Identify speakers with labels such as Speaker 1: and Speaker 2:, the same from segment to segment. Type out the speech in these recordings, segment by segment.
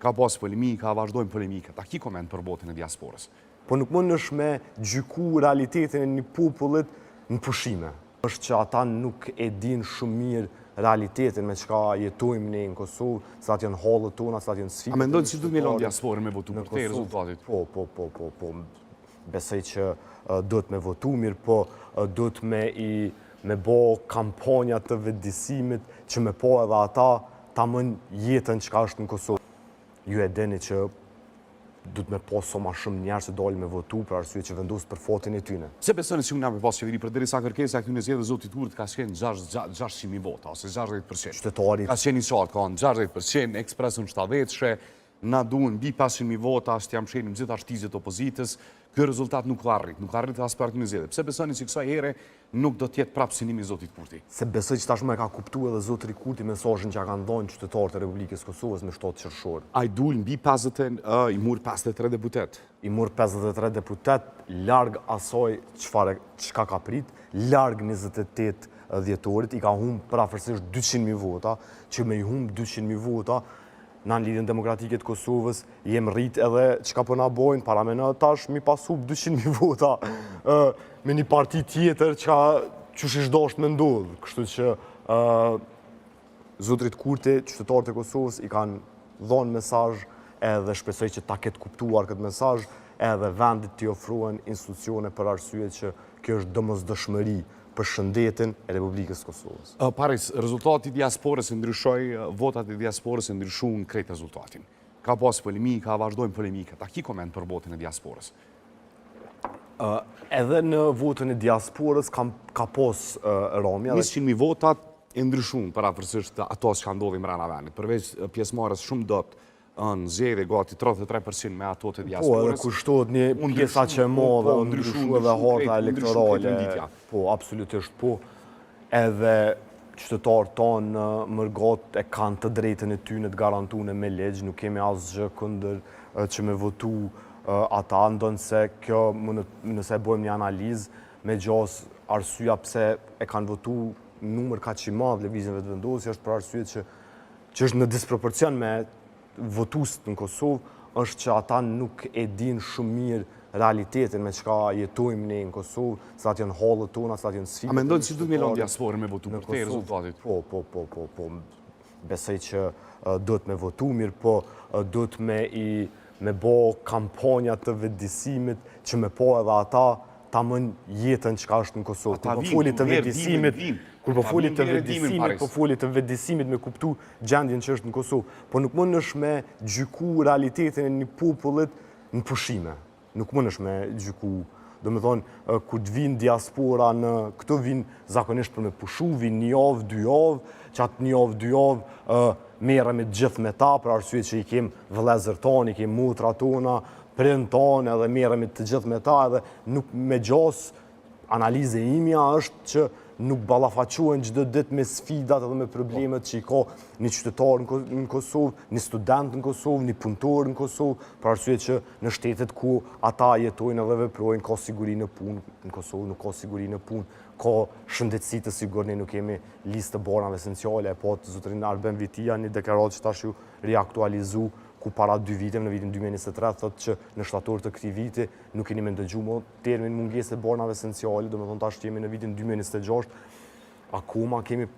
Speaker 1: Ka pas polemika, vazhdojnë polemika. Ta ki koment për botën e diasporës?
Speaker 2: Po nuk mund është me gjyku realitetin e një popullit në pushime. Është që ata nuk e din shumë mirë realitetin me çka jetojmë ne në Kosovë, cilat janë hallët tona, cilat janë sfidat.
Speaker 1: A mendon se do të melon diasporën me votu për te rezultatit?
Speaker 2: Po. Besoj që duhet me votu mirë, po duhet me bo kampanja të vetëdijsimit që me po edhe ata ta mën jetën çka është në Kosovë. Ju e dini që duhet me po sa ma shumë njerëz që dalin me votu për arsye që vendosë për fatin e tyne.
Speaker 1: Se besoni se unë nga me pas qeveri, për derisa kërkesa e këtyre zgjedhjeve zotit Kurth ka qenë 600.000 vota ose 60%.
Speaker 2: Qytetarit
Speaker 1: Ka qenë i qartë, ka në 60%, ekspresun 70-shë, na duhen mbi 500.000 vota, ashtë jam shenim gjithë ashtizjet opozitës, kjo rezultat nuk arrit as për këtyre zgjedhjeve. Pse besoni që kësaj here nuk do t'jetë prapë synimi i zotit Kurthi?
Speaker 2: Se besoj që tashmë e ka kuptuar edhe zotri Kurthi mesazhin që kanë dhënë qytetarët e Republikës Kosovës me 7 qershor.
Speaker 1: Ai dul mbi 50, i mur 53 deputet.
Speaker 2: I mur 53 deputet, larg asoj çka ka prit, larg 28 dhjetorit, i ka humb parafërsisht 200.000 vota, që me i humb 200.000 vota në Lidhjen Demokratike të Kosovës, jem rrit edhe çka po na bojnë, para me në tash mi pasu 200.000 vota me një parti tjetër që shishdosh me ndodhë. Kështu që zotrit Kurthi, qytetarët e Kosovës i kanë dhonë mesazh edhe shpresoj që ta ketë kuptuar këtë mesazh, edhe vendit t'i ofruan institucione për arsye që kjo është domosdoshmëri për shëndetin e Republikës Kosovës.
Speaker 1: Paris, rezultati i diasporës e ndryshoi, votat e diasporës e ndryshuan krejt rezultatin. Ka pas polemika, vazhdojnë polemika. Ta ki koment për votën e diasporës?
Speaker 2: Edhe në votën e diasporës ka pas rrëmja.
Speaker 1: 100.000 votat e ndryshuan parafërsisht ato që ka ndodhur mbrana vendit. Përveç pjesëmarrës shumë dot në zgjedhje gati 33% me ato të diasporës.
Speaker 2: Po, edhe kushtohet një pjesa që e madhe, ndryshu edhe harta elektorale. Po, absolutisht po. Edhe qytetarët tonë mërgat e kanë të drejtën e tyre të garantuar me ligj, nuk kemi asgjë kundër që me votu ata, ndonse kjo nëse bëjmë një analizë me gjas arsyeja pse e kanë votu numër kaq i madh lëvizjen vetëvendosje është për arsye që është në disproporcion me votuesit në Kosovë, është që ata nuk e din shumë mirë realitetin me çka jetojmë ne në Kosovë, cilat janë hallët tona, cilat janë sfidat.
Speaker 1: A mendon se duhet me lënë diasporën me votu për te rezultatit?
Speaker 2: Po. Besoj që duhet me votu mirë, po duhet me bo kampanja të vetëdijsimit që me po edhe ata ta mën jetën çka është në Kosovë. Kur po folit të vetëdijsimit me kuptu gjendjen që është në Kosovë, po nuk mund është me gjyku realitetin e një popullit në pushime. Nuk mund është me gjyku. Do me thonë, kur të vinë diaspora në këto vinë zakonisht për me pushu, vinë një javë, 2 javë, që atë një javë, 2 javë merremi gjithë me ta, për arsye që i kemë vëllezër tonë, i kemë motra tona, prind tonë, edhe merremi të gjithë me ta, edhe nuk me gjas analize imja është që nuk ballafaqohen çdo ditë me sfidat edhe me problemet që i ka një qytetar në Kosovë, një student në Kosovë, një punëtor në Kosovë, për arsye që në shtetet ku ata jetojnë edhe veprojnë ka siguri në punë, në Kosovë nuk ka siguri në punë, ka shëndetësi të sigurt, ne nuk kemi listë të banave esenciale, po të zotrin Arben Vitia një deklaratë që tash ju riaktualizu ku para 2 viteve, në vitin 2023, thotë që në shtator të këtij viti nuk keni me ndëgjuar termin mungesë e banave esenciale, domethënë tash jemi në vitin 2026, akoma kemi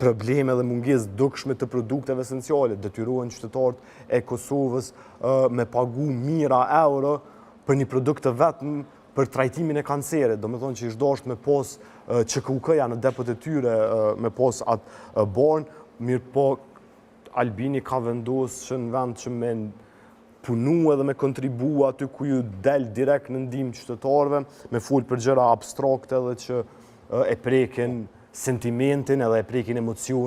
Speaker 2: probleme dhe mungesë dukshme të produkteve esenciale, detyrohen qytetarët e Kosovës me pagu mijëra euro për një produkt të vetëm për trajtimin e kancerit, domethënë që është me pas QKUK-ja në depot e tyre me pas atë banë, mirë po Albini ka vendosur që në vend që me punu edhe me kontribu aty ku ju del direkt në ndihmë qytetarëve, me fol për gjëra abstrakte edhe që e prekin sentimentin edhe e prekin emocionin